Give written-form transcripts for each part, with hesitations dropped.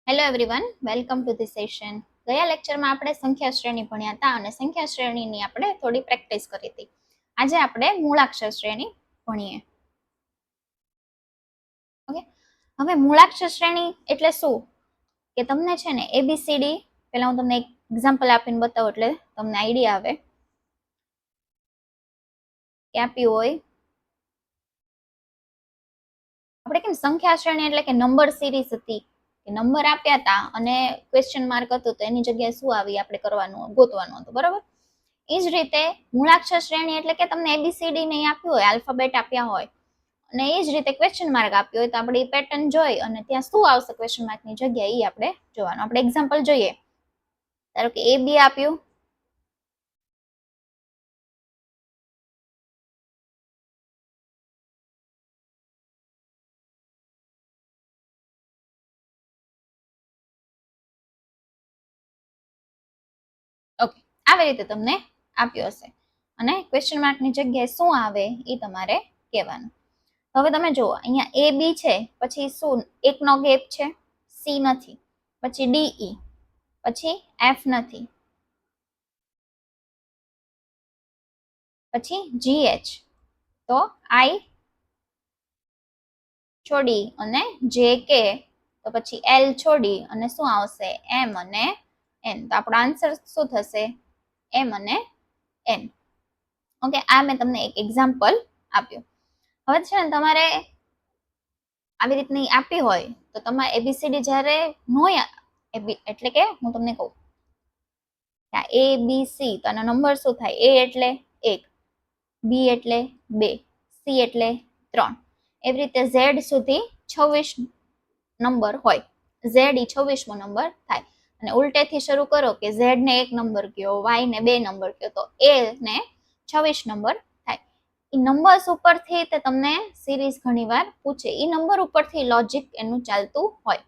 Hello everyone, welcome to this session. ગયા લેક્ચરમાં આપણે સંખ્યા શ્રેણી ભણ્યા હતા અને સંખ્યા શ્રેણીની આપણે થોડી પ્રેક્ટિસ કરી હતી. આજે આપણે મૂળાક્ષર શ્રેણી ભણીએ. ઓકે, હવે મૂળાક્ષર શ્રેણી એટલે શું કે તમને છે ને એબીસીડી, પહેલા હું તમને એક એક્ઝામ્પલ આપીને બતાવું એટલે તમને આઈડિયા આવે કે આપ્યું હોય આપણે કેમ સંખ્યા શ્રેણી એટલે કે નંબર સિરીઝ હતી કે નંબર આપ્યા હતા અને ક્વેશ્ચન માર્ક હતું તો એની જગ્યાએ શું આવી આપણે કરવાનું ગોતવાનું હતું, બરાબર. એ જ રીતે મૂળાક્ષર શ્રેણી એટલે કે તમને એબીસીડી નહીં આપ્યું હોય, આલ્ફાબેટ આપ્યા હોય અને એ જ રીતે ક્વેશ્ચન માર્ક આપ્યો હોય તો આપણે એ પેટર્ન જોઈ અને ત્યાં શું આવશે ક્વેશ્ચન માર્કની જગ્યાએ એ આપણે જોવાનું. આપણે એક્ઝામ્પલ જોઈએ. ધારો કે એ બી આપ્યું, ઓકે, આવી રીતે તમને આપ્યું હશે અને ક્વેશ્ચન માર્કની જગ્યાએ શું આવે એ તમારે કહેવાનું. હવે તમે જુઓ, અહીંયા એ બી છે, પછી શું એકનો ગેપ છે, સી નથી, પછી ડીઈ, પછી એફ નથી, પછી જીએચ, તો આઈ છોડી અને જે કે, તો પછી એલ છોડી અને શું આવશે એમ અને એન. તો આપણો આન્સર શું થશે? એમ અને એન. ઓકે, આ મેં તમને એક એક્ઝામ્પલ આપ્યું. હવે છે ને તમારે આવી રીતની આપી હોય તો તમારે એબીસીડી જ્યારે નો એટલે કે હું તમને કહું એ બી સી, તો આનો નંબર શું થાય? એ એટલે 1, બી એટલે 2, સી એટલે 3. એવી રીતે ઝેડ સુધી 26 નંબર હોય. ઝેડ ઈ 26મો નંબર થાય અને ઉલટેથી શરૂ કરો કે ઝેડ ને 1 નંબર કયો, વાય ને 2 નંબર કયો, તો એ ને 26 નંબર થાય. એ નંબર્સ ઉપરથી તે તમને સિરીઝ ઘણીવાર પૂછે. એ નંબર ઉપરથી લોજિક એનું ચાલતું હોય.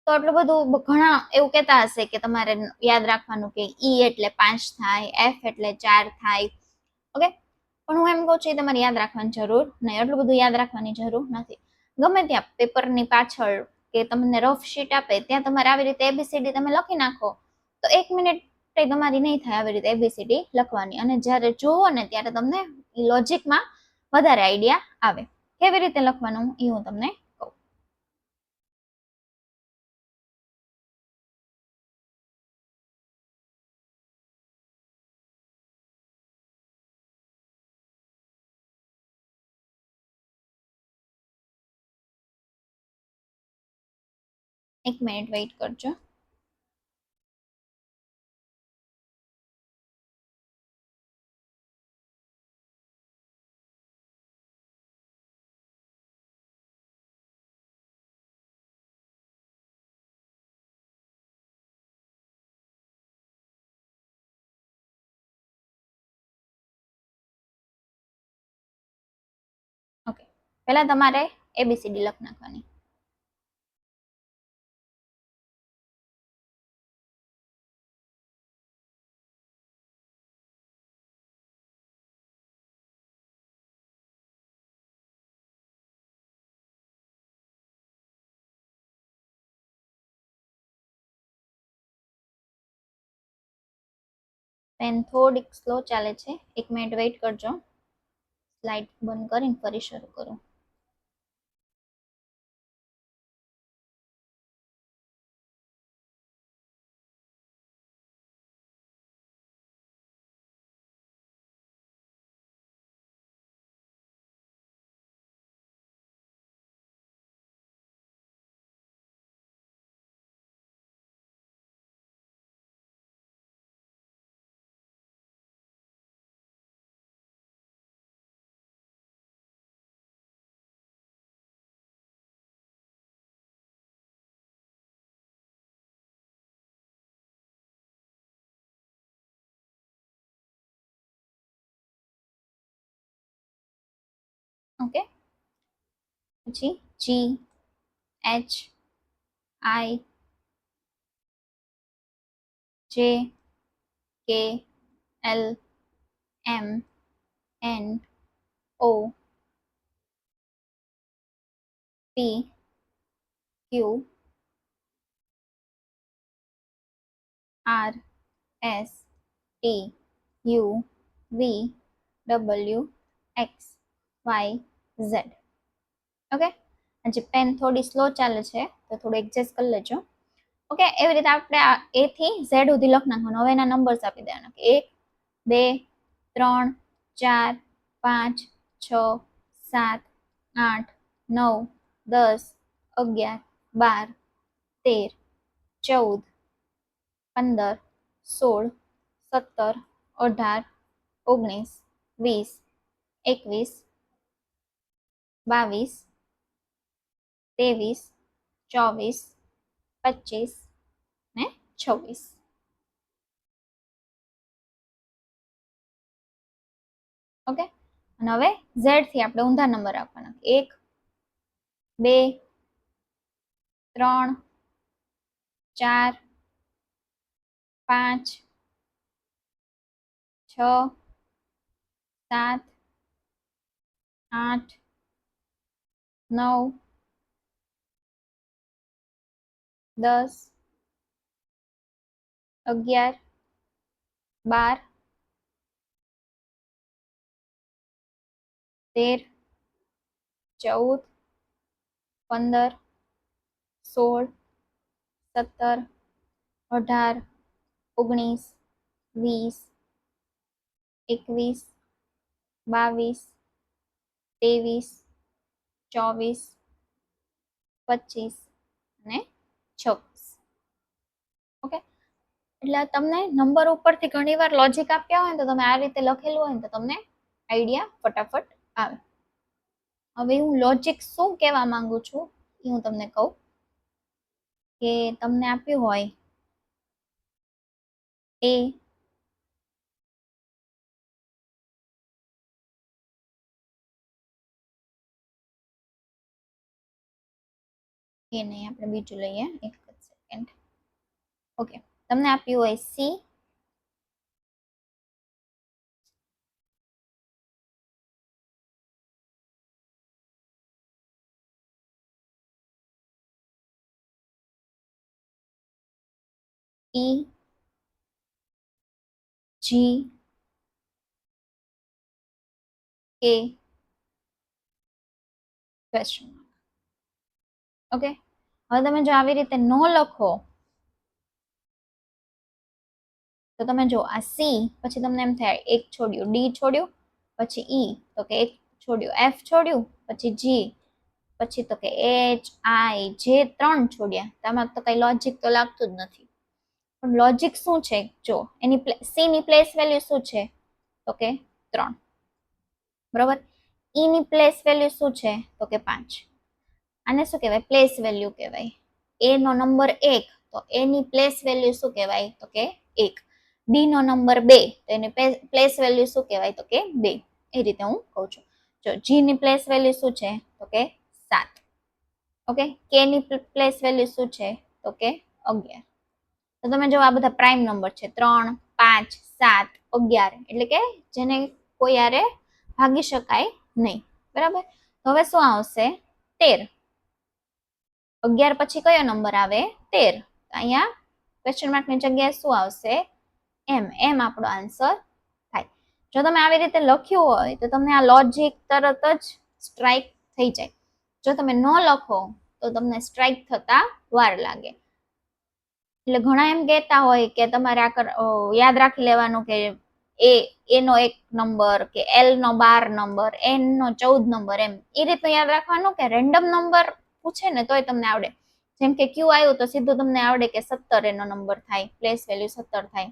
તો એટલું બધું ઘણા એવું કહેતા હશે કે તમારે યાદ રાખવાનું કે ઈ એટલે 5 થાય, એફ એટલે 4 થાય. ઓકે, પણ હું એમ કહું છું તમારે યાદ રાખવાની જરૂર નહીં, એટલું બધું યાદ રાખવાની જરૂર નથી. ગમે ત્યાં પેપરની પાછળ કે તમને રફ શીટ આપે ત્યાં તમારે આવી રીતે એબીસીડી તમે લખી નાખો તો 1 મિનિટ તમારી નહીં થાય આવી રીતે એબીસીડી લખવાની. અને જ્યારે જોવો ને ત્યારે તમને લોજિકમાં વધારે આઈડિયા આવે. કેવી રીતે લખવાનું એ હું તમને કહું. એક મિનિટ વેઇટ કરજો. ઓકે, પહેલા તમારે એબીસીડી લખી નાખવાની. પેન થોડીક સ્લો ચાલે છે, 1 મિનિટ વેઇટ કરજો. સ્લાઇડ બંધ કરીને ફરી શરૂ કરું. ઓકે, પછી જી, એચ, આઈ, જે, કે, એલ, એમ, એન, ઓ, પી, Q R S T U V W X Y Z. Okay, હજી પેન થોડી સ્લો ચાલે છે તો થોડું એડજસ્ટ કરી લેજો. ઓકે, એવી રીતે આપણે A થી Z સુધી લખ નાખવાનું. હવે એના નંબર્સ આપી દેવાના. 1 2 3 4 5 6 7 8 9 10 11 12 13 14 15 16 17 18 19 20 21 22 23 24 25 ને 26. ઓકે, અને હવે Z થી આપણે ઊંધા નંબર આપવાના. 1 2 3 4 5 6 7 8 9 10 11 12 13 14 15 16 17 18 19 20 21 22 23 24 25 અને 26. ઓકે, એટલે તમને નંબર ઉપરથી ઘણીવાર લોજિક આપ્યા હોય ને તો તમે આ રીતે લખેલું હોય ને તો તમને આઈડિયા ફટાફટ આવે. હવે હું લોજિક શું કહેવા માંગુ છું એ હું તમને કહું કે તમને આપ્યું હોય A એ નહીં, આપણે બીજું લઈએ, એક જ સેકન્ડ. ઓકે, તમને આપ્યું હોય C E G K question mark. Okay, હવે તમે જો આવી રીતે ન લખો તો તમે જો આ C પછી તમને એમ થાય એક છોડ્યું, D છોડ્યું, પછી E તો કે એક છોડ્યું, F છોડ્યું, પછી G, પછી તો કે H I જે 3 છોડ્યા. આમાં તો કઈ લોજિક તો લાગતું જ નથી. પણ લોજિક શું છે જો એની C ની પ્લેસ વેલ્યુ શું છે તો કે 3, બરોબર. E ની પ્લેસ વેલ્યુ શું છે તો કે 5. આને શું કહેવાય? પ્લેસ વેલ્યુ કહેવાય. A નો નંબર 1 તો A ની પ્લેસ વેલ્યુ શું કહેવાય તો કે 1. B નો નંબર 2 તો એની પ્લેસ વેલ્યુ શું કહેવાય તો કે 2. એ રીતે હું કહું છું. જો G ની પ્લેસ વેલ્યુ શું છે તો કે 7. ઓકે, K ની પ્લેસ વેલ્યુ શું છે તો કે 11. તો તમે જો આ બધા પ્રાઇમ નંબર છે 3 5 7 11, એટલે કે જેને કોઈ યારે ભાગી શકાય નહીં, બરાબર. હવે શું આવશે? 13. 11 પછી કયો નંબર આવે? 13. અહીંયા ક્વેશ્ચન માર્કની જગ્યાએ શું આવશે? એમ આપણો આન્સર થાય. જો તમે આવી રીતે લખ્યું હોય તો તમને આ લોજિક તરત જ સ્ટ્રાઇક થઈ જાય. જો તમે ન લખો તો તમને સ્ટ્રાઇક થતા વાર લાગે. એટલે ઘણા એમ કહેતા હોય કે તમારે આ યાદ રાખી લેવાનું કે A નો 1 નંબર કે L નો 12 નંબર, N નો 14 નંબર, એમ એ રીતનું યાદ રાખવાનું કે રેન્ડમ નંબર પૂછે ને તોય તમને આવડે. જેમ કે Q આવ્યું તો સીધું તમને આવડે કે 17 એનો નંબર થાય, પ્લેસ વેલ્યુ 17 થાય.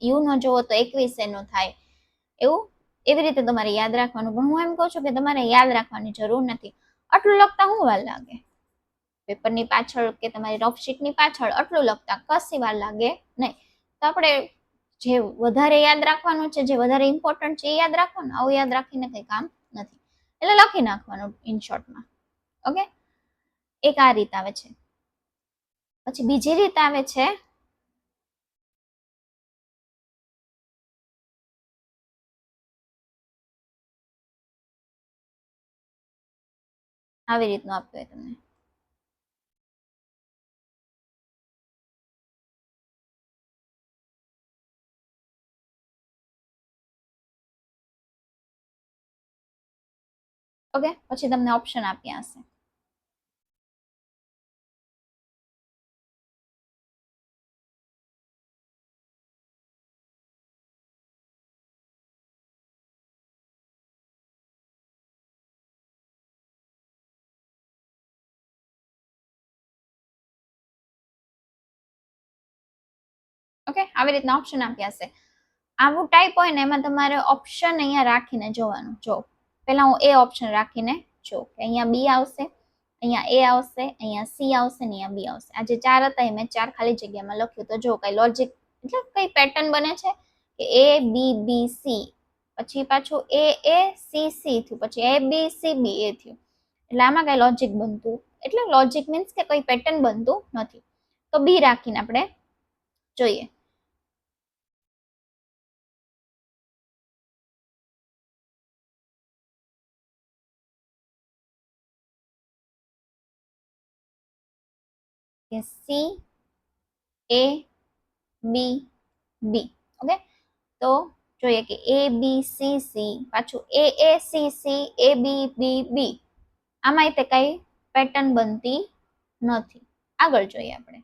U નો જોવો તો 21 એનો થાય. એવું એવી રીતે તમારે યાદ રાખવાનું. પણ હું એમ કહું છું કે તમારે યાદ રાખવાની જરૂર નથી. આટલું લખતા શું વાર લાગે? પેપરની પાછળ કે તમારી રફ શીટની પાછળ આટલું લખતા કશી વાર લાગે નહીં. તો આપણે જે વધારે યાદ રાખવાનું છે, જે વધારે ઇમ્પોર્ટન્ટ છે એ યાદ રાખવાનું. આવું યાદ રાખીને કઈ કામ નથી. એટલે લખી નાખવાનું ઇન શોર્ટમાં. ઓકે, એક આ રીત આવે છે. પછી બીજી રીત આવે છે આવી રીતનું આપ્યું હોય તમને ઓકે, પછી તમને ઓપ્શન આપ્યા હશે. ઓકે, આવી રીતના ઓપ્શન આપ્યા હશે. આવું ટાઈપ હોય ને એમાં તમારે ઓપ્શન અહીંયા રાખીને જોવાનું. જો પહેલા હું એ ઓપ્શન રાખીને જો કે અહીંયા બી આવશે, અહીંયા એ આવશે, અહીંયા સી આવશે ને અહીંયા બી આવશે. આ જે ચાર હતા એ મેં ચાર ખાલી જગ્યામાં લખ્યું. તો જો કઈ લોજિક એટલે કઈ પેટર્ન બને છે કે એ બી બી સી, પછી પાછું એ સી સી થયું, પછી એ બી સી બી એ થયું. એટલે આમાં કઈ લોજિક બનતું, એટલે લોજિક મીન્સ કે કોઈ પેટર્ન બનતું નથી. તો બી રાખીને આપણે જોઈએ. સી એ બી બી. ઓકે, તો જોઈએ કે એ બી સી સી, પાછું એ સી સી, એ બી બી બી. આમાં તે કઈ પેટર્ન બનતી નથી. આગળ જોઈએ આપણે.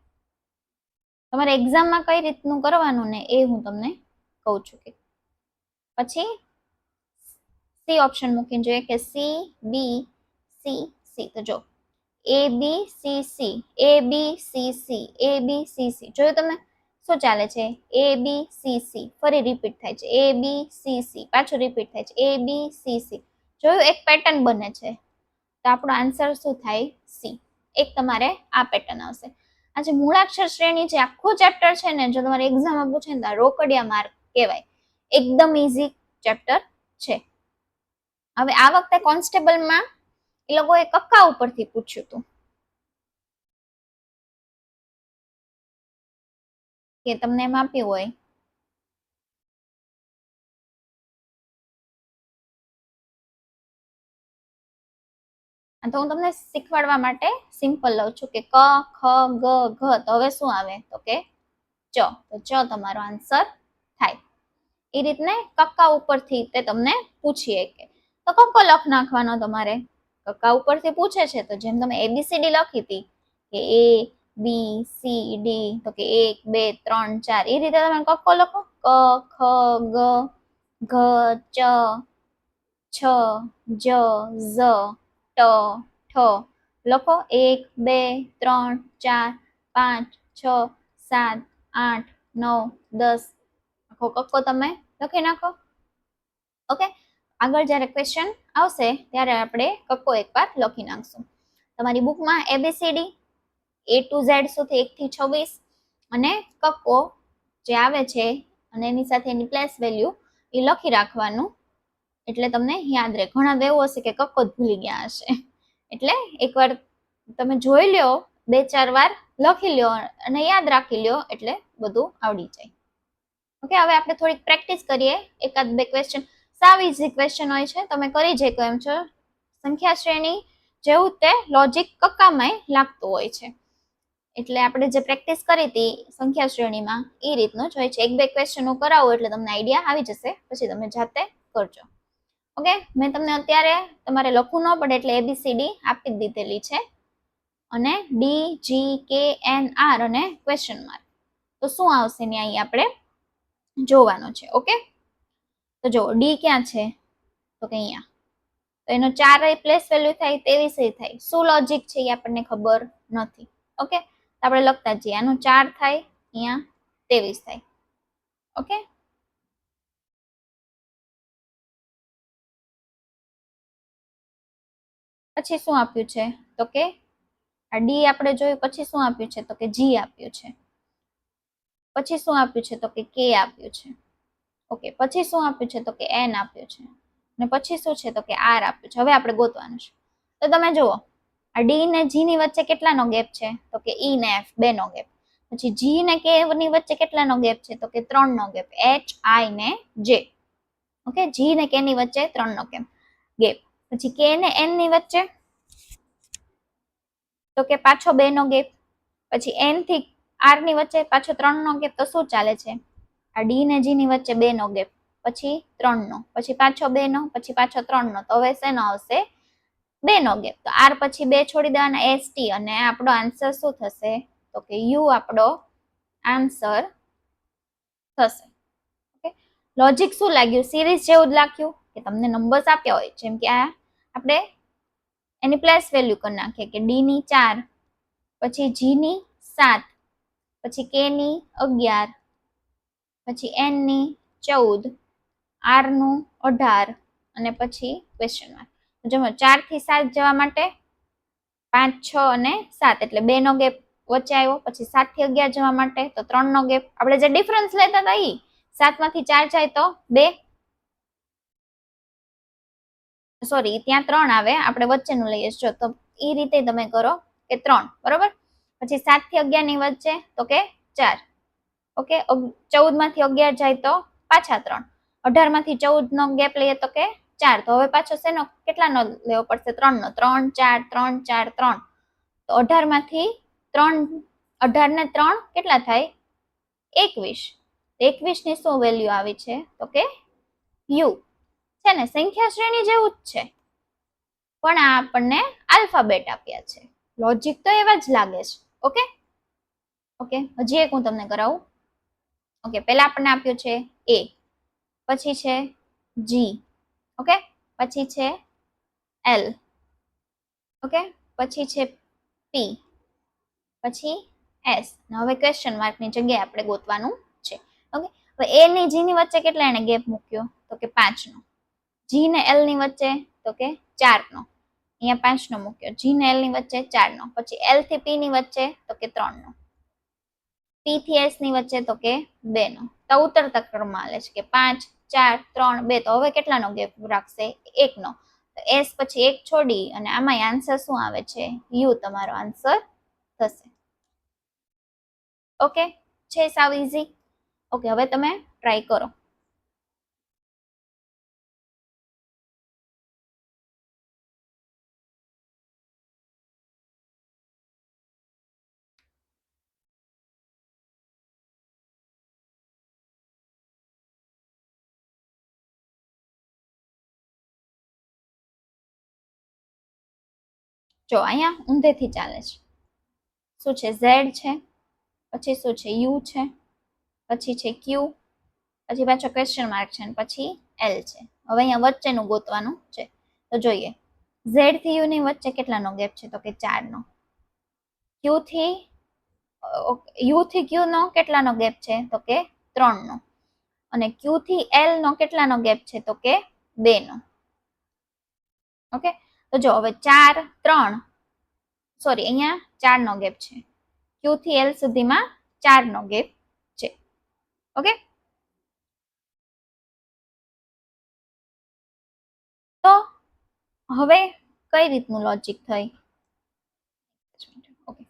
તમારે એક્ઝામમાં કઈ રીતનું કરવાનું ને એ હું તમને કહું છું. કે પછી સી ઓપ્શન મૂકીને જોઈએ કે સી બી સી સી. તો જો એ બી સી સી, એ બી સી સી, એ બી સી સી. જોયું તમે શું ચાલે છે? એ બી સી સી ફરી રિપીટ થાય છે, એ બી સી સી પાછું રિપીટ થાય છે, એ બી સી સી. જોયું એક પેટર્ન બને છે. તો આપણો આન્સર શું થાય? સી. એક તમારે આ પેટર્ન આવશે. આ જે મૂળાક્ષર શ્રેણી જે આખું ચેપ્ટર છે ને, જો તમારે એક્ઝામમાં પૂછે ને તો રોકડિયા માર્ક કહેવાય. એકદમ ઈઝી ચેપ્ટર છે. હવે આ વખતે કોન્સ્ટેબલમાં એ લોકોએ કક્કા ઉપરથી પૂછ્યું હતું કે તમને એમ આપ્યું હોય તો હું તમને શીખવાડવા માટે સિમ્પલ લઉં છું કે ક ખ ગ ઘ. તો હવે શું આવે? તો કે ચ. તો ચ તમારો આન્સર થાય. એ રીતને કક્કા ઉપરથી તે તમને પૂછીએ કે તો કક્કો લખ નાખવાનો તમારે. કક્કા ઉપરથી પૂછે છે તો જેમ તમે એબીસીડી લખી હતી કે એ બી સી ડી, તો કે 1 2 3 4, એ રીતે તમે કક્કો લખો. ક ખ ગ ઘ ચ છ જ ઝ ટ ઠ લખો. 1 2 3 4 5 6 7 8 9 10. આખો કક્કો તમે લખી નાખો. ઓકે, આગળ જ્યારે ક્વેશ્ચન આવશે ત્યારે આપણે કક્કો એકવાર લખી નાખશું. તમારી બુકમાં એબીસીડી એ ટુ ઝેડ સુધી 1 થી 26 અને કક્કો જે આવે છે અને એની સાથે એની પ્લેસ વેલ્યુ એ લખી રાખવાનું. એટલે તમને યાદ રહે. ઘણા તો એવું હશે કે કક્કો જ ભૂલી ગયા હશે. એટલે એકવાર તમે જોઈ લ્યો, 2-4 વાર લખી લ્યો અને યાદ રાખી લ્યો એટલે બધું આવડી જાય. ઓકે, હવે આપણે થોડીક પ્રેક્ટિસ કરીએ. એકાદ બે ક્વેશ્ચન સાવ ઇઝી ક્વેશ્ચન હોય છે, તમે કરી શકો એમ છો. સંખ્યા શ્રેણી જેવું તે લોજિક કક્કામાંય લાગતું હોય છે. એટલે આપણે જે પ્રેક્ટિસ કરી હતી સંખ્યા શ્રેણીમાં એ રીતનું જ હોય છે. 1-2 ક્વેશ્ચન હું કરાવું એટલે તમને આઈડિયા આવી જશે, પછી તમે જાતે કરજો. ઓકે, મેં તમને અત્યારે તમારે લખવું ન પડે એટલે એબીસીડી આપી જ દીધેલી છે અને ડી જી કે એન આર અને ક્વેશ્ચન માર્ક. તો શું આવશે ને અહીં આપણે જોવાનો છે. ઓકે, તો જો ડી ક્યાં છે? તો કે અહીંયા. તો એનો 4 પ્લેસ વેલ્યુ થાય, 23 થાય. શું લોજિક છે એ આપણને ખબર નથી. ઓકે, તો આપણે લખતા જઈએ. આનો 4 થાય, અહીંયા 23 થાય. ઓકે, પછી શું આપ્યું છે? તો કે આ ડી આપણે જોયું. પછી શું આપ્યું છે? તો કે જી આપ્યું છે. પછી શું આપ્યું છે? તો કે કે આપ્યું છે. ઓકે, પછી શું આપ્યું છે? તો કે એન આપ્યું છે. અને પછી શું છે? તો કે આર આપ્યું છે. હવે આપણે ગોતવાનું છે. તો તમે જુઓ, આ ડી ને જી ની વચ્ચે કેટલાનો ગેપ છે? તો કે ઈ ને એફ 2 નો ગેપ. પછી જી ને કે ની વચ્ચે કેટલાનો ગેપ છે? તો કે 3 નો ગેપ. એચ આઈ ને જે. ઓકે, જી ને કે ની વચ્ચે 3 નો ગેપ. પછી કે ને એન ની વચ્ચે તો કે પાછો 2 નો ગેપ. પછી એન થી આર ની વચ્ચે પાછો 3 નો ગેપ. તો શું ચાલે છે? આ ડી ને જી ની વચ્ચે 2 નો ગેપ, પછી 3 નો, પછી પાછો 2 નો, પછી પાછો 3 નો. તો હવે શેનો આવશે? બે નો ગેપ, તો આર પછી બે છોડી દેવાના એસ ટી, અને આપણો આન્સર શું થશે તો કે યુ આપણો આન્સર થશે. ઓકે, લોજિક શું લાગ્યું? સિરીઝ જેવું જ લાગ્યું કે તમને નંબર્સ આપ્યા હોય, જેમ કે આ આપણે એની પ્લેસ વેલ્યુ કરી નાખીએ કે ડી ની 4, પછી જી ની 7, પછી કે ની 11, પછી એન ની 14, આર નું 18, અને પછી ક્વેશ્ચન માર્ક. જેમાં 4 થી 7 જવા માટે 5, 6 અને 7, એટલે 2 નો ગેપ વચ્ચે આવ્યો. પછી 7 થી 11 જવા માટે તો 3 નો ગેપ, આપણે જે ડિફરન્સ લેતા હતા ઈ 7 માંથી 4 જાય તો 2, સોરી ત્યાં 3 આવે, આપણે વચ્ચેનું લઈએ જો, તો એ રીતે તમે કરો કે 3, બરોબર. પછી 7 થી 11 ની વચ્ચે તો કે 4. ઓકે, 14 માંથી 11 જાય તો પાછા 3, 18 માંથી 14 નો ગેપ લઈએ તો કે 4. તો હવે પાછો શેનો કેટલાનો લેવો પડશે? 3 નો. 3 4 3 4 3, તો 18 માંથી 3, 18 ને 3 કેટલા થાય? 21. 21 ની શું વેલ્યુ આવી છે તો કે યુ. છે ને, સંખ્યા શ્રેણી જેવું જ છે, પણ આ આપણને આલ્ફાબેટ આપ્યા છે. લોજિક તો એવા જ લાગે છે. ઓકે ઓકે, હજી એક હું તમને કરાવું. ઓકે, પહેલા આપણને આપ્યું છે એ, પછી છે જી, ઓકે, પછી છે એલ, ઓકે, પછી છે પી, પછી એસ. હવે ક્વેશ્ચન માર્કની જગ્યાએ આપણે ગોતવાનું છે. ઓકે, હવે એ ની જી ની વચ્ચે કેટલા એને ગેપ મૂક્યો તો કે 5 નો. જી ને એલ ની વચ્ચે તો કે 4 નો, અહીંયા 5 નો મૂક્યો. જી ને એલ ની વચ્ચે 4 નો, પછી એલ થી પી ની વચ્ચે તો કે 3 નો, પી થી એસ ની વચ્ચે તો કે 2 નો. તો ઉતરતા ક્રમમાં આલે છે કે 5 4 3 2, તો હવે કેટલાનો ગેપ રાખશે? 1 નો. તો એસ પછી 1 છોડી અને આમાં આન્સર શું આવે છે? યુ તમારો આન્સર થશે. ઓકે, છે સાવ ઈઝી. ઓકે, હવે તમે ટ્રાય કરો. જો અહીંયા ઊંધેથી ચાલે છે. શું છે? ઝેડ છે, પછી શું છે? યુ છે, પછી છે ક્યુ, પછી પાછો ક્વેશ્ચન માર્ક છે, અને પછી એલ છે. હવે અહીંયા વચ્ચેનું ગોતવાનું છે. તો જોઈએ, ઝેડ થી યુ ની વચ્ચે કેટલાનો ગેપ છે તો કે 4 નો. ક્યુ થી યુ થી ક્યુ નો કેટલાનો ગેપ છે તો કે 3 નો. અને ક્યુ થી એલ નો કેટલાનો ગેપ છે તો કે 2 નો. ઓકે, તો જો હવે 4 3, સોરી અહીંયા 4 નો ગેપ છે. ક્યુ થી એલ સુધીમાં 4 નો ગેપ છે. ઓકે, તો હવે કઈ રીતનું લોજિક થઈ? ઓકે,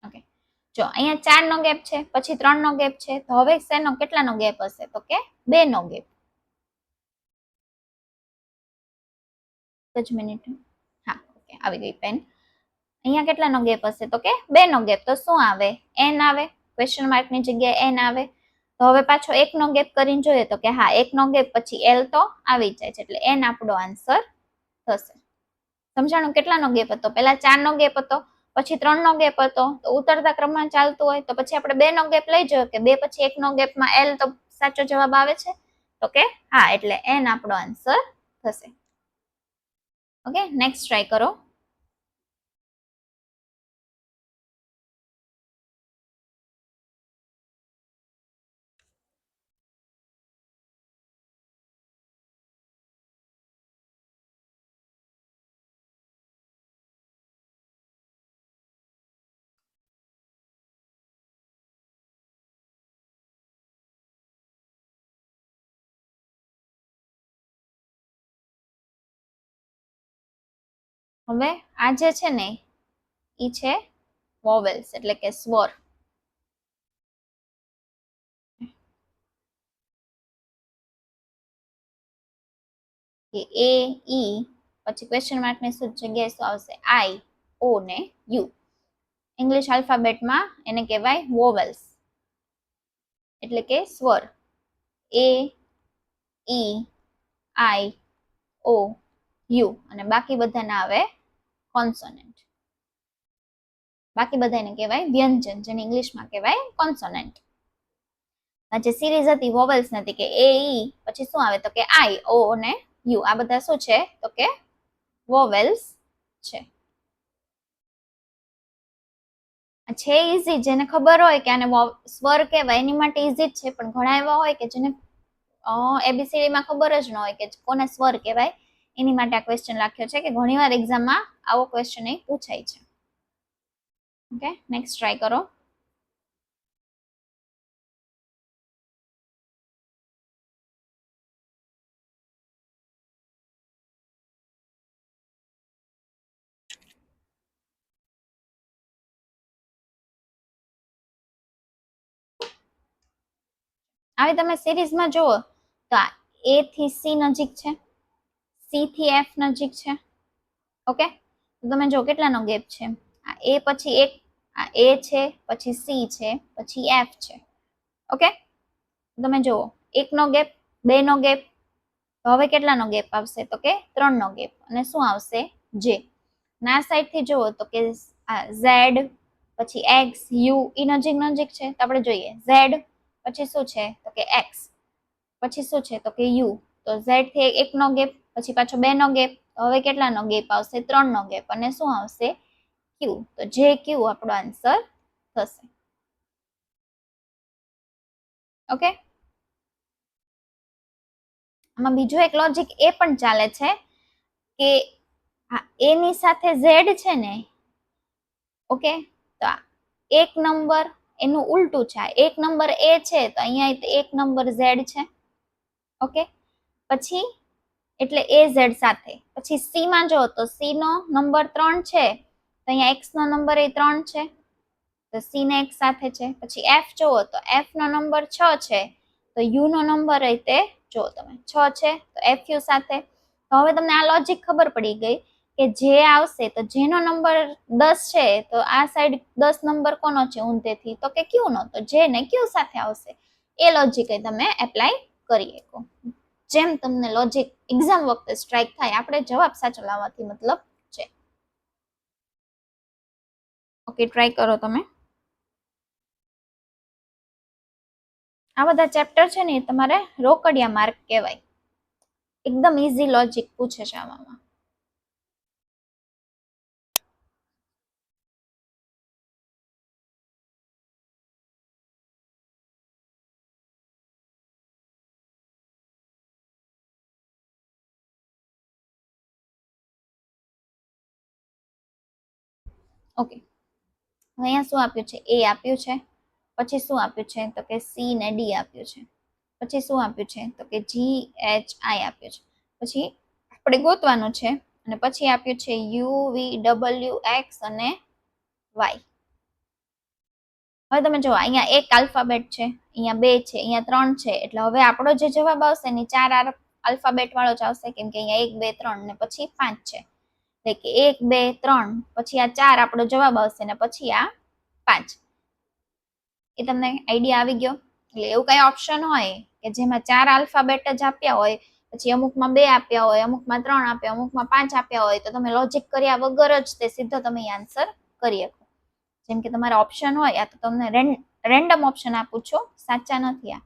ઓકે, જો અહીંયા 4 નો ગેપ છે, પછી 3 નો ગેપ છે, તો હવે શેનો કેટલાનો ગેપ હશે તો કે 2 નો ગેપ. જ મિનિટ, હા ઓકે, આવી ગઈ પેન. અહીંયા કેટલાનો ગેપ હશે તો કે 2 નો ગેપ. તો શું આવે? એન આવે, ક્વેશ્ચન માર્ક ની જગ્યાએ એન આવે. તો હવે પાછો 1 નો ગેપ કરીને જોઈએ તો કે હા 1 નો ગેપ પછી એલ તો આવી જાય છે, એટલે એન આપણો આન્સર થશે. સમજાણું? કેટલાનો ગેપ હતો? પહેલા 4 નો ગેપ હતો, પછી 3 નો ગેપ હતો. તો ઉતરતા ક્રમમાં ચાલતું હોય તો પછી આપણે 2 નો ગેપ લઈ જોઈએ કે 2 પછી 1 નો ગેપમાં એલ, તો સાચો જવાબ આવે છે તો કે હા, એટલે એન આપણો આન્સર થશે. ઓકે, નેક્સ્ટ ટ્રાય કરો. હવે આ જે છે ને ઈ છે વોવેલ્સ, એટલે કે સ્વર. કે એ ઈ, પછી ક્વેશ્ચન માર્ક ની શું જગ્યાએ શું આવશે? આઈ, ઓ ને યુ. ઇંગ્લિશ આલ્ફાબેટમાં એને કહેવાય વોવેલ્સ, એટલે કે સ્વર. એ, ઈ, આઈ, ઓ, યુ, અને બાકી બધાના આવે કોન્સોનન્ટ. બાકી બધાને કહેવાય વ્યંજન, જેને ઇંગ્લિશમાં કહેવાય કોન્સોનન્ટ. જે સિરીઝ હતી વોવેલ્સ નથી, કે એ, ઈ, પછી શું આવે તો કે આઈ, ઓ અને યુ. આ બધા શું છે તો કે વોવેલ્સ છે. છે ઈઝી, જેને ખબર હોય કે આને સ્વર કહેવાય એની માટે ઈઝી જ છે, પણ ઘણા એવા હોય કે જેને એબીસીડી માં ખબર જ ન હોય કે કોને સ્વર કહેવાય, એની માટે આ ક્વેશ્ચન રાખ્યો છે કે ઘણીવાર એક્ઝામમાં આવો ક્વેશ્ચન પૂછાય છે. ઓકે, નેક્સ્ટ ટ્રાય કરો. આવી તમે સિરીઝમાં જુઓ તો આ એ થી સી નજીક છે, સી થી એફ નજીક છે. ઓકે, તો તમે જો કેટલાનો ગેપ છે. આ એ પછી એક, આ એ છે, પછી સી છે, પછી એફ છે. ઓકે, તમે જુઓ એકનો ગેપ, બે નો ગેપ, તો હવે કેટલાનો ગેપ આવશે તો કે 3 નો ગેપ, અને શું આવશે જે. ના સાઈડ થી જુઓ તો કે ઝેડ, પછી એક્સ, યુ, ઈ નજીક નજીક છે, તો આપણે જોઈએ ઝેડ, પછી શું છે તો કે એક્સ, પછી શું છે તો કે યુ. તો ઝેડ થી એક નો ગેપ, પછી પાછો 2 નો ગેપ, તો હવે કેટલાનો ગેપ આવશે 3 નો ગેપ, અને શું આવશે ક્યુ. તો જે ક્યુ આપણો આન્સર થશે. ઓકે, આમાં બીજું એક લોજિક એ પણ ચાલે છે કે એ ની સાથે ઝેડ છે ને, ઓકે, તો એક નંબર એનું ઉલટું છે. એક નંબર એ છે તો અહીંયા એક નંબર ઝેડ છે. ઓકે, પછી એટલે એ ઝેડ સાથે, પછી સી માં જો તો સી નો નંબર 3 છે, તો અહીંયા એક્સ નો નંબર એ 3 છે, તો સી ને એક્સ સાથે છે. પછી એફ જોવો તો એફ નો નંબર 6 છે, તો યુ નો નંબર એ તે જો તમે 6 છે, તો એફ યુ સાથે. તો હવે તમને આ લોજિક ખબર પડી ગઈ કે જે આવશે, તો જેનો નંબર 10 છે, તો આ સાઈડ 10 નંબર કોનો છે ઊંધેથી તો કે ક્યુ નો, તો જે ને ક્યુ સાથે આવશે. એ લોજિક તમે એપ્લાય કરી શકો. જેમ તમને લોજિક એક્ઝામ વખતે સ્ટ્રાઇક થાય, આપણે જવાબ સાચો લાવવાથી મતલબ છે. ઓકે, ટ્રાય કરો તમે. આ બધા ચેપ્ટર છે ને તમારે રોકડિયા માર્ક કહેવાય. એકદમ ઈઝી લોજિક પૂછે છે આમાં. ઓકે, અહીંયા શું આપ્યું છે, એ આપ્યું છે, પછી શું આપ્યું છે તો કે સી ને ડી આપ્યું છે, પછી શું આપ્યું છે તો કે જી એચ આઈ આપ્યું છે, પછી આપણે ગોતવાનું છે, અને પછી આપ્યું છે યુ વી ડબલ્યુ એક્સ અને વાય. હવે તમે જો અહીંયા એક આલ્ફાબેટ છે, અહીંયા 2 છે, અહીંયા 3 છે, એટલે હવે આપણો જે જવાબ આવશે ને 4 આલ્ફાબેટ વાળો જ આવશે, કેમ કે અહીંયા 1 2 3 ને પછી 5 છે, એટલે કે 1 2 3 પછી આ 4 આપણો જવાબ આવશે, ને પછી આ 5. એ તમને આઈડિયા આવી ગયો. એટલે એવું કઈ ઓપ્શન હોય કે જેમાં 4 આલ્ફાબેટ જ આપ્યા હોય, પછી અમુકમાં 2 આપ્યા હોય, અમુકમાં 3 આપ્યા, અમુકમાં 5 આપ્યા હોય, તો તમે લોજિક કર્યા વગર જ તે સીધો તમે આન્સર કરી શકો. જેમ કે તમારા ઓપ્શન હોય, આ તો તમને રેન્ડમ ઓપ્શન આપું છું, સાચા નથી આ.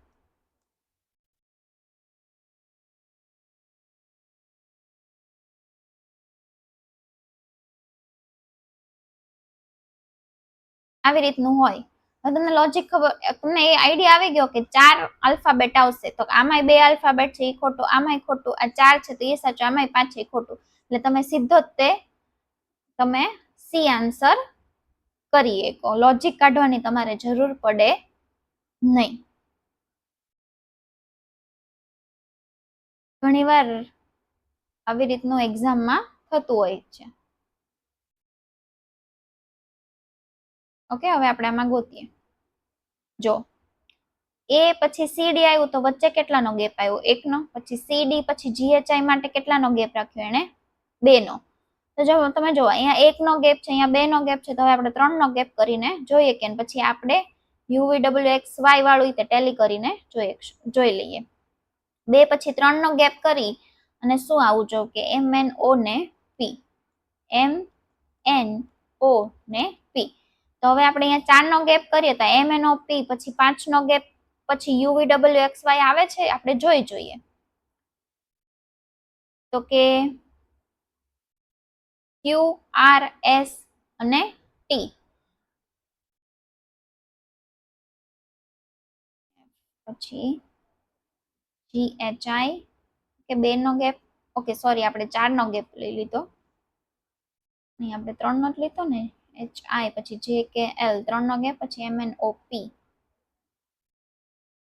આવી રીતનું હોય. હવે તમને લોજિક ખબર, તમને એ આઈડિયા આવી ગયો કે 4 આલ્ફાબેટ આવશે, તો આમાંય 2 આલ્ફાબેટ છે એ ખોટું, આમાંય ખોટું, આ 4 છે તો એ સાચું, આમાંય 5 છે એ ખોટું, એટલે તમે સીધો જ તે તમે સી આન્સર કરી શકો. લોજિક કાઢવાની તમારે જરૂર પડે નહીં. ઘણીવાર આવી રીતનું એક્ઝામમાં થતું હોય છે. ઓકે, હવે આપણે આમાં ગોતીએ. જો એ પછી સીડી આવ્યું, તો વચ્ચે કેટલાનો ગેપ આવ્યો? 1 નો. પછી સીડી પછી જીએચઆઈ માટે કેટલાનો ગેપ રાખ્યો એને? 2 નો. તો જો તમે જો અહીંયા 1 નો ગેપ છે, અહીંયા 2 નો ગેપ છે, તો હવે આપણે 3 નો ગેપ કરીને જોઈએ કે પછી આપણે UVXY વાળું તે ટેલી કરીને જોઈ લઈએ. 2 પછી 3 નો ગેપ કરી અને શું આવું જો કે MNO ને P, MNO ને P. તો હવે આપણે અહીંયા 4 નો ગેપ કરીએ તો MNO P પછી 5 નો ગેપ પછી UVXY આવે છે, આપણે જોઈ જોઈએ. તો કે QRS અને T. પછી GHI કે 2 નો ગેપ, ઓકે સોરી આપણે 4 નો ગેપ લઈ લીધો, અહીં આપણે 3 નો જ લીધો ને, HI પછી JKL 3 નો ગેપ પછી MNOP.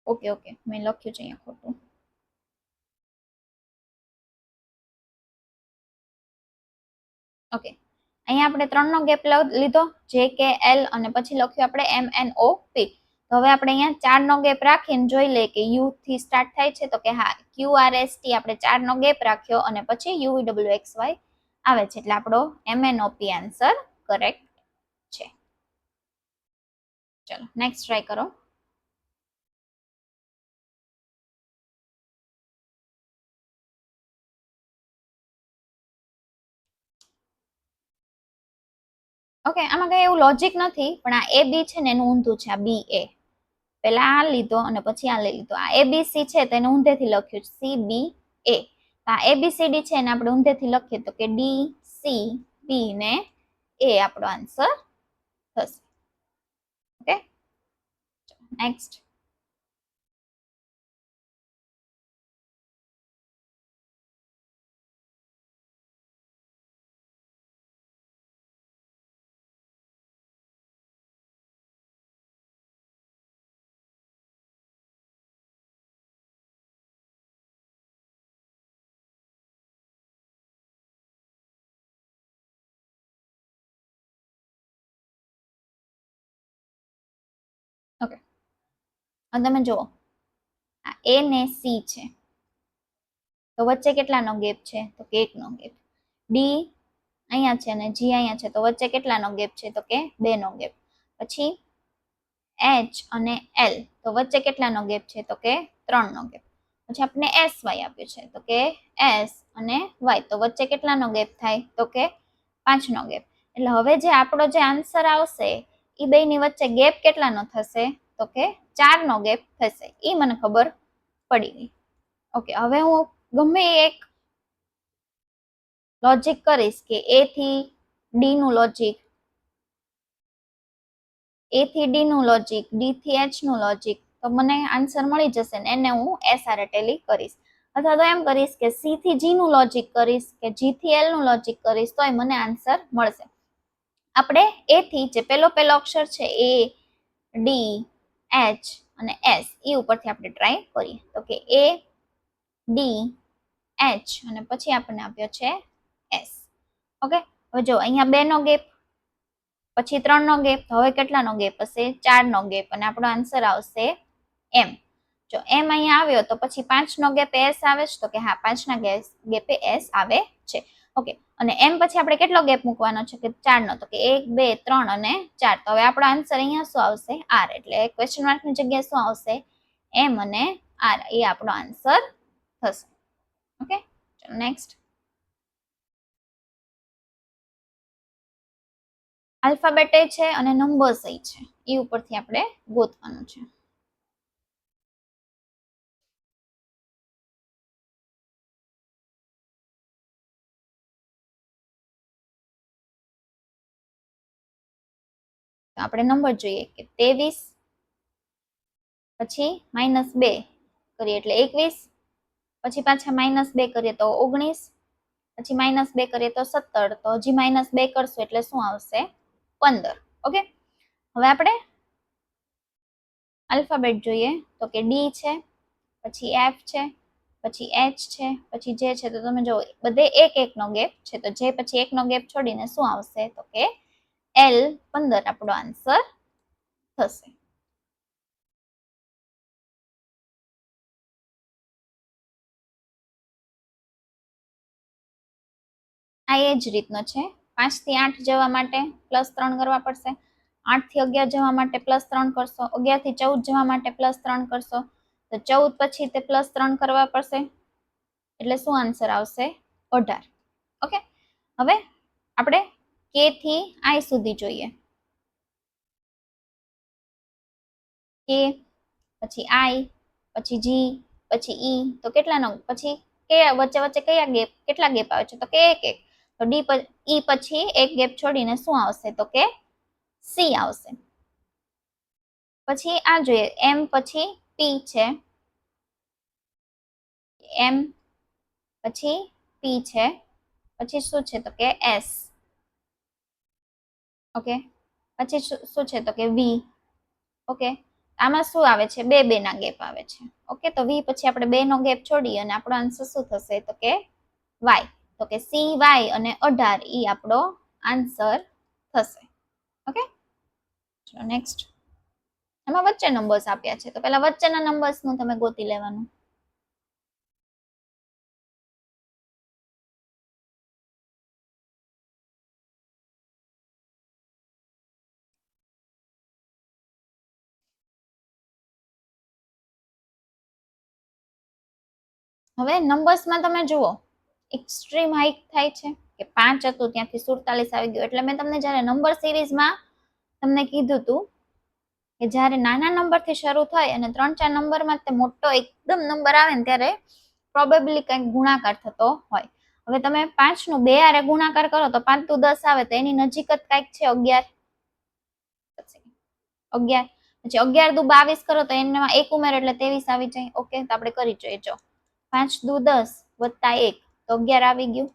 ઓકે ઓકે મેં લખ્યું છે અહીંયા ખોટું. ઓકે અહીંયા આપણે 3 નો ગેપ લીધો JKL અને પછી લખ્યું આપણે MNOP. તો હવે આપણે અહીંયા 4 નો ગેપ રાખીને જોઈ લઈએ કે U થી સ્ટાર્ટ થાય છે, તો કે હા QRST આપણે 4 નો ગેપ રાખ્યો અને પછી UVXY આવે છે, એટલે આપણો MNOP આન્સર કરેક્ટ છે. ચલો નેક્સ્ટ ટ્રાય કરો. ઓકે આમાં કઈ એવું લોજિક નથી, પણ આ AB છે ને એનું ઊંધું છે, આ BA. પેલા આ લીધો અને પછી આ લઈ લીધો. આ ABC છે તો એને ઊંધેથી લખ્યું CBA. આ ABCD છે એને આપણે ઊંધેથી લખીએ તો કે DCB ને A આપણો આન્સર થશે. Okay next. ઓકે હવે તમે જુઓ આ A ને C છે, તો વચ્ચે કેટલાનો ગેપ છે, તો કે 1 નો ગેપ. D અહીંયા છે અને G અહીંયા છે, તો વચ્ચે કેટલાનો ગેપ છે, તો કે 2 નો ગેપ. પછી H અને L તો વચ્ચે કેટલાનો ગેપ છે, તો કે 3 નો ગેપ. પછી આપણે SY આપ્યું છે, તો કે S અને Y તો વચ્ચે કેટલાનો ગેપ થાય, તો કે 5 નો ગેપ. એટલે હવે જે આપણો જે આન્સર આવશે એ બેની વચ્ચે ગેપ કેટલાનો થશે, તો કે 4 નો ગેપ થશે. એ મને ખબર પડી ગઈ. ઓકે હવે હું ગમે એક લોજિક કરીશ કે A થી D નું લોજિક, A થી D નું લોજિક, D થી H નું લોજિક, તો મને આન્સર મળી જશે ને એને હું S હારે ટેલી કરીશ. અથવા તો એમ કરીશ કે C થી G નું લોજિક કરીશ કે G થી L નું લોજિક કરીશ તોય મને આન્સર મળશે. આપણે A થી જે પેલો અક્ષર છે A, D, H અને S એ ઉપરથી આપણે ટ્રાય કરીએ. તો કે A, D, H અને પછી આપણને આપ્યો છે S. ઓકે હવે જો અહીંયા 2 નો ગેપ પછી 3 નો ગેપ, હવે કેટલાનો ગેપ હશે, 4 નો ગેપ અને આપણો આન્સર આવશે M. જો M અહીંયા આવ્યો તો પછી 5 નો ગેપ S આવે છે, તો કે હા 5 ના ગેપે S આવે છે. ઓકે અને M પછી આપણે કેટલો ગેપ મૂકવાનો છે, કે 4 નો, તો કે 1 2 3 અને 4. તો હવે આપણો આન્સર અહીંયા શું આવશે, R. એટલે ક્વેશ્ચન માર્કની જગ્યાએ શું આવશે, M અને R એ આપણો આન્સર થશે. ઓકે ચલો નેક્સ્ટ. આલ્ફાબેટ એ છે અને નંબર્સ એ છે, એ ઉપરથી આપણે ગોતવાનું છે. તો આપણે નંબર જોઈએ કે 23 પછી -2 કરીએ એટલે 21, પછી પાછા -2 કરીએ તો 19, પછી -2 કરીએ તો 17, તો હજી -2 કરશું એટલે શું આવશે, 15. ઓકે હવે આપણે આલ્ફાબેટ જોઈએ તો કે D છે, પછી F છે, પછી H છે, પછી J છે. તો તમે જો બધે 1 1 નો ગેપ છે, તો J પછી 1 નો ગેપ છોડીને શું આવશે, તો કે L 15 આપણો આન્સર થશે. આ એ જ રીતનો છે. 5 થી 8 જવા માટે +3 કરવા પડશે. 8 થી 11 જવા માટે +3 કરશો. 11 થી 14 જવા માટે +3 કરશો. તો 14 પછી તે +3 કરવા પડશે. એટલે શું આન્સર આવશે? 18. ઓકે, હવે આપણે કે થી આઈ સુધી જોઈએ. કે પછી આઈ પછી જી પછી ઈ, તો કેટલાનો પછી કે વચ્ચે વચ્ચે કયા ગેપ, કેટલા ગેપ આવે છે? તો કે એક એક. તો ડી ઈ પછી એક ગેપ છોડીને શું આવશે? તો કે સી આવશે. પછી આ જોઈએ, એમ પછી પી છે, એમ પછી પી છે, પછી શું છે? તો કે એસ. ઓકે, પછી શું છે? તો કે વી. ઓકે, આમાં શું આવે છે? બે બે ના ગેપ આવે છે. ઓકે, તો વી પછી આપણે બે નો ગેપ છોડી અને આપણો આન્સર શું થશે? તો કે વાય. તો કે સી વાય અને 18 ઈ આપણો આન્સર થશે. ઓકે, ચલો નેક્સ્ટ. એમાં વચ્ચે નંબર્સ આપ્યા છે, તો પેલા વચ્ચેના નંબર્સ નું તમે ગોતી લેવાનું. હવે નંબર્સમાં તમે જુઓ, એક્સ્ટ્રીમ હાઈક થાય છે કે 5 હતું ત્યાંથી 47 આવી ગયું. એટલે મેં તમને જ્યારે નંબર સિરીઝમાં તમને કીધું હતું કે જ્યારે નાના નંબરથી શરૂ થાય અને 3-4 નંબરમાં તે મોટો એકદમ નંબર આવે ને ત્યારે પ્રોબેબલી કંઈક ગુણાકાર થતો હોય. હવે તમે 5 નું 2 હારે ગુણાકાર કરો તો 5 દુ 10 આવે, તો એની નજીક જ કંઈક છે 11. 11 પછી 11 દુ 22 કરો તો એમાં એક ઉમેરો એટલે 23 આવી જાય. ઓકે, તો આપણે કરી જોઈએ. જો 5 દુ 10 વત્તા 1 તો 11 આવી ગયું.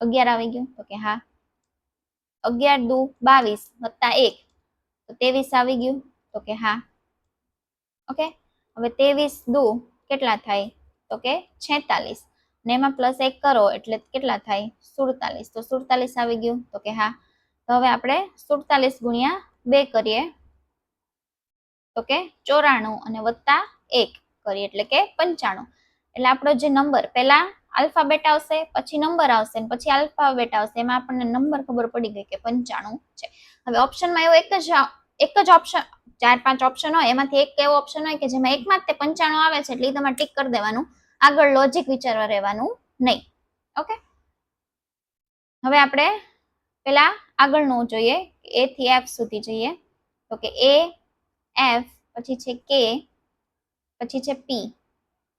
11 આવી ગયું. તો કે હા. 11 દુ 22 વત્તા 1 તો 23 આવી ગયું. તો કે હા. ઓકે, હવે 23 દુ કેટલા થાય? તો કે 46 ને એમાં +1 કરો એટલે કેટલા થાય? 47. તો 47 આવી ગયું. તો કે હા. તો હવે આપણે 47 ગુણ્યા 2 કરીએ તો કે 94 અને વત્તા 1 કરીએ એટલે કે 95. એટલે આપણો જે નંબર પહેલા આલ્ફાબેટ આવશે, પછી નંબર આવશે, પછી આલ્ફાબેટ આવશે. એમાં આપણને નંબર ખબર પડી ગઈ કે 95 છે. હવે ઓપ્શનમાં એવો એક જ ઓપ્શન, 4-5 ઓપ્શન હોય, એમાંથી એક એવો ઓપ્શન હોય કે જેમાં એકમાં જ તે 95 આવે છે, એટલે એ તમારે ટીક કરી દેવાનું. આગળ લોજિક વિચારવા રહેવાનું નહીં. ઓકે, હવે આપણે પેલા આગળનું જોઈએ, એ થી એફ સુધી જઈએ. તો કે એ, એફ, પછી છે કે, પછી છે પી.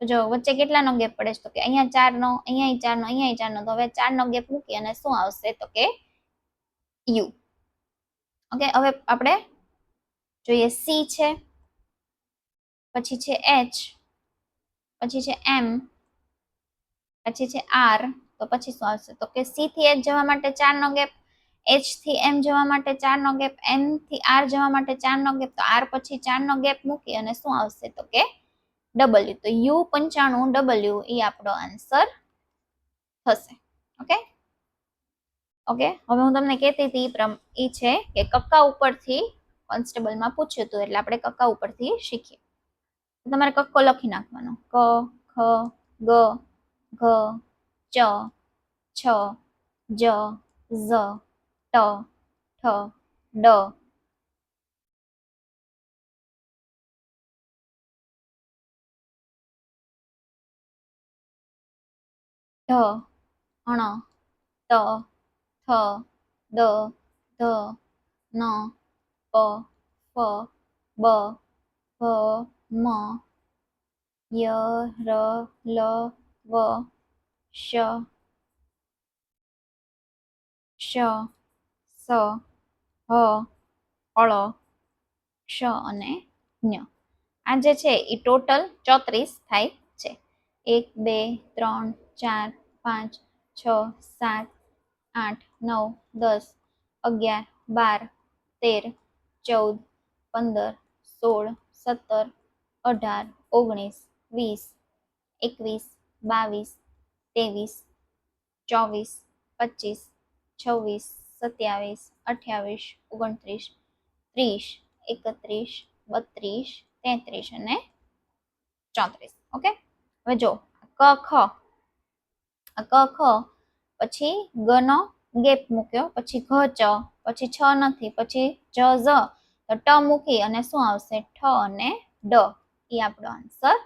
તો જો વચ્ચે કેટલાનો ગેપ પડે છે? તો કે અહીંયા 4 નો, અહીંયા 4 નો, અહીંયા 4 નો. તો હવે 4 નો ગેપ મૂકી અને શું આવશે? તો કે યુ. ઓકે, હવે આપણે જોઈએ સી છે, પછી છે એચ, પછી છે એમ, પછી છે આર. તો પછી શું આવશે? તો કે સી થી એચ જવા માટે 4 નો ગેપ, એચ થી એમ જવા માટે 4 નો ગેપ, એમ થી આર જવા માટે 4 નો ગેપ. તો આર પછી 4 નો ગેપ મૂકી અને શું આવશે? તો કે ડબલ્યુ. તો યુ 95 ડબલ્યુ એ આપણો આન્સર થશે. ઓકે, ઓકે, હવે હું તમને કહેતી હતી એ છે કે કક્કા ઉપરથી કોન્સ્ટેબલમાં પૂછ્યું હતું, એટલે આપણે કક્કા ઉપરથી શીખીએ. તમારે કક્કો લખી નાખવાનો. ક, ખ, ગ, ઘ, ચ, છ, જ, ઝ, ટ, ઠ, ડ, ઢ, ણ, ત, થ, દ, ધ, ન, પ, ફ, બ, ભ, મ, ય, ર, લ, વ, શ, શ, સ, હ, ળ, શ અને ન્ય. આ જે છે એ ટોટલ 34 થાય છે. 1 2 3 4 5 6 7 8 9 10 11 12 13 14 15 16 17 18 19 20 21 22 23 24 25 26 27 28 29 30 31 32 33 અને 34. ઓકે, હવે જો ક ખ, ક ખ પછી ગ નો ગેપ મૂક્યો, પછી ઘ ચ, પછી છ નથી, પછી જ ઝ, તો ટ મૂકી અને શું આવશે ઠ અને ડ, એ આપણો આન્સર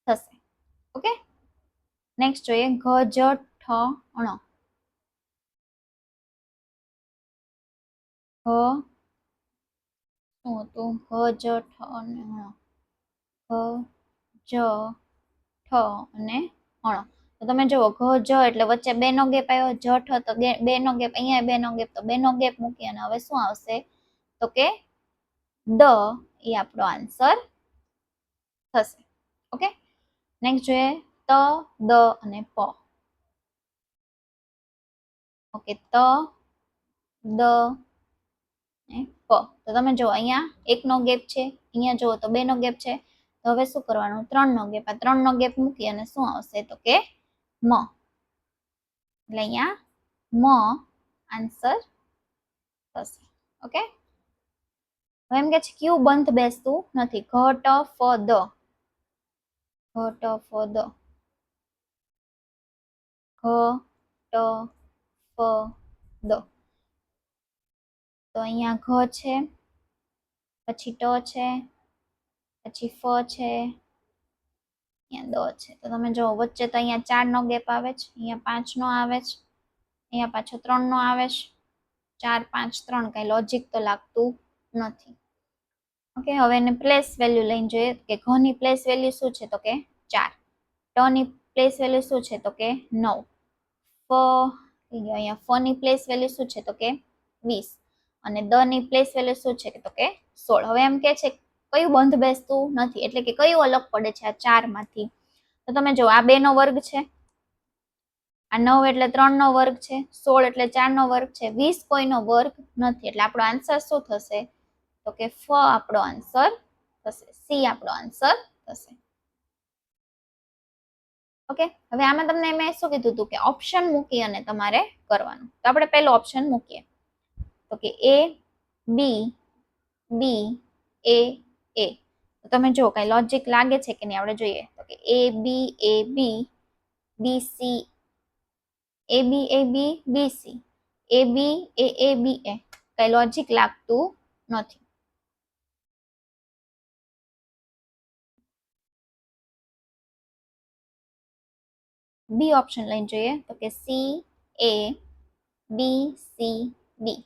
થશે. ઓકે, નેક્સ્ટ જોઈએ ઘ જ ઠ ણ. ઘ શું હતું? ઘ જ ઠ અને ણ. ઘ જ ઠ અને ણ. તો તમે જુઓ ઘ જ એટલે વચ્ચે બે નો ગેપ આવ્યો, જ ઠ તો બે નો ગેપ, અહીંયા બે નો ગેપ, તો બે નો ગેપ મૂકી અને હવે શું આવશે તો કે દ, એ આપણો આન્સર થશે. ઓકે, નેક્સ્ટ જોઈએ ત, દ અને પ. ઓકે, ત, દ ને પ. તો તમે જુઓ અહીંયા એક નો ગેપ છે, અહીંયા જુઓ તો બે નો ગેપ છે, તો હવે શું કરવાનું ત્રણ નો ગેપ, આ ત્રણ નો ગેપ મૂકી અને શું આવશે તો કે મ. એટલે અહીંયા મ આન્સર થશે. ઓકે, હવે એમ કે છે ક્યુ બંધ બેસતું નથી. ઘ ટ ફ દ. ઘ ટ ફ દ. ઘ ટ ફ દ. તો અહીંયા ઘ છે, પછી ટ છે, પછી ફ છે, અહીંયા દ છે. તો તમે જો વચ્ચે તો અહીંયા 4 નો ગેપ આવે છે, અહીંયા 5 નો આવે છે, અહીંયા પાછો 3 નો આવે છે. 4 5 3, કઈ લોજિક તો લાગતું નથી. ઓકે, હવે એને પ્લેસ વેલ્યુ લઈને જોઈએ કે ઘ ની પ્લેસ વેલ્યુ શું છે તો કે 4, ટ ની પ્લેસ વેલ્યુ શું છે તો કે 9, ફ અહીંયા ફ ની પ્લેસ વેલ્યુ શું છે તો કે 20, અને દ ની પ્લેસ વેલ્યુ શું છે તો કે 16. હવે એમ કે છે કયું બંધ બેસતું નથી, એટલે કે કયું અલગ પડે છે આ 4 માંથી. તો તમે જો આ 2 નો વર્ગ છે, આ 9 એટલે 3 નો વર્ગ છે, 16 એટલે 4 નો વર્ગ છે, 20 કોઈનો વર્ગ નથી. એટલે આપણો આન્સર શું થશે તો કે ફ આપણો આન્સર થશે, સી આપણો આન્સર થશે. ઓકે, હવે આમાં તમને મેં શું કીધું હતું કે ઓપ્શન મૂકી અને તમારે કરવાનું. તો આપણે પહેલો ઓપ્શન મૂકીએ તો કે એ બી બી એ એ. તો તમે જો કઈ લોજિક લાગે છે કે નહીં આપણે જોઈએ. તો કે એ બી બી સી, એ બી બી સી, એ બી બી એ. કઈ લોજિક લાગતું નથી. બી ઓપ્શન લઈને જોઈએ તો કે સી એ બી સી બી.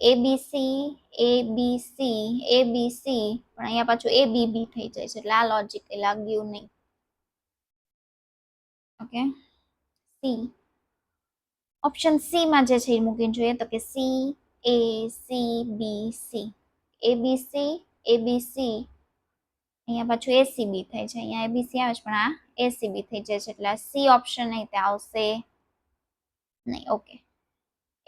એ બી સી એ બી સી એ બી સી, પણ અહીંયા પાછું એ બી બી થઈ જાય છે, એટલે આ લોજિક લાગ્યું નહીં. ઓકે, સી ઓપ્શન સી માં જે છે એ મૂકીને જોઈએ તો કે C A C B C, A B C A B C, અહીંયા પાછું એસીબી થાય છે, અહીંયા એબીસી આવે છે પણ આ એસીબી થઈ જાય છે, એટલે સી ઓપ્શન નહીં તે આવશે નહીં. ઓકે,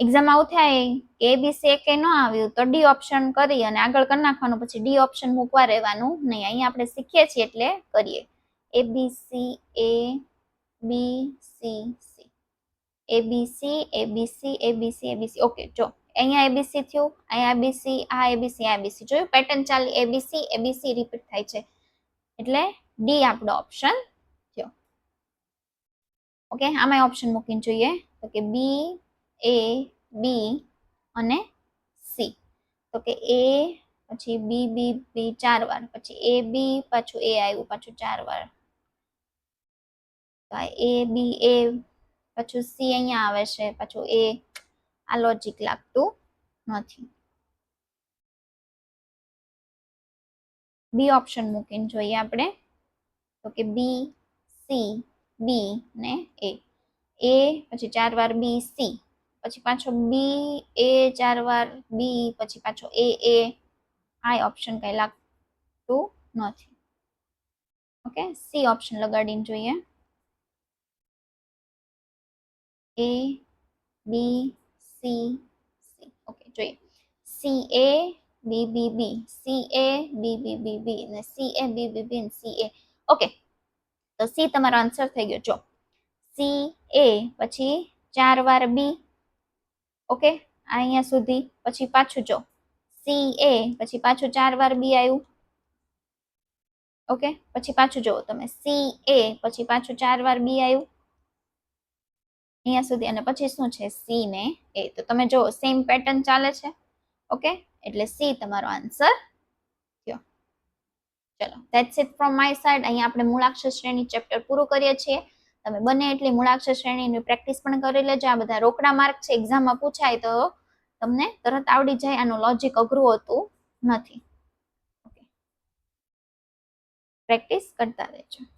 એક્ઝામ આવું થાય કે એબીસી એક ન આવ્યું તો ડી ઓપ્શન કરી અને આગળ કરી નાખવાનું, પછી ડી ઓપ્શન મૂકવા રહેવાનું નહીં. અહીંયા આપણે શીખીએ છીએ એટલે કરીએ. ABC A B C C, ABC ABC ABC ABC. Okay, જો અહીંયા એબીસી થયું, અહીંયા એબીસી, આ એબીસી, આ એબીસી. જોયું પેટર્ન ચાલી, એબીસી એબીસી રિપીટ થાય છે, એટલે ડી આપણો ઓપ્શન થયો. ઓકે, આમાં ઓપ્શન મૂકીને જોઈએ તો કે બી એ બી અને સી. તો કે એ પછી બી બી બી 4 વાર, પછી એ બી પાછું એ આવ્યું પાછું 4 વાર, તો એ બી એ પાછું સી અહીંયા આવે છે, પાછું એ. આ લોજિક લાગતું નથી. બી ઓપ્શન મૂકીને જોઈએ આપણે તો કે બી સી બી ને એ. એ પછી 4 વાર બી સી, પછી પાછો બી એ 4 વાર બી, પછી પાછો એ. આ ઓપ્શન કઈ લાગતું નથી. ઓકે, સી ઓપ્શન લગાડીને જોઈએ. એ બી સી સી. ઓકે, જોઈએ સી એ બી બી બી, સી એ બી બી બી બી, ને સી એ બી બી બી, સી એ. ઓકે, તો સી તમારો આન્સર થઈ ગયો. જો સી એ પછી 4 વાર બી, ઓકે અહીંયા સુધી, પછી પાછું જો સી એ પછી પાછું 4 વાર બી આવ્યું. ઓકે, પછી પાછું જુઓ તમે સી એ પછી પાછું 4 વાર બી આવ્યું. અહીંયા સુધી અને પછી શું છે સી ને એ. તો તમે જો સેમ પેટર્ન ચાલે છે. ઓકે, એટલે સી તમારો આન્સર થયો. ચલો, that's it from my side. અહીંયા આપણે મૂળાક્ષર શ્રેણી ચેપ્ટર પૂરું કરીએ છીએ. તમે બને એટલી મૂળાક્ષર શ્રેણીની પ્રેક્ટિસ પણ કરી લેજો. આ બધા રોકડા માર્ક છે, એક્ઝામમાં પૂછાય તો તમને તરત આવડી જાય. આનું લોજિક અઘરું હોતું નથી. પ્રેક્ટિસ કરતા રહેજો.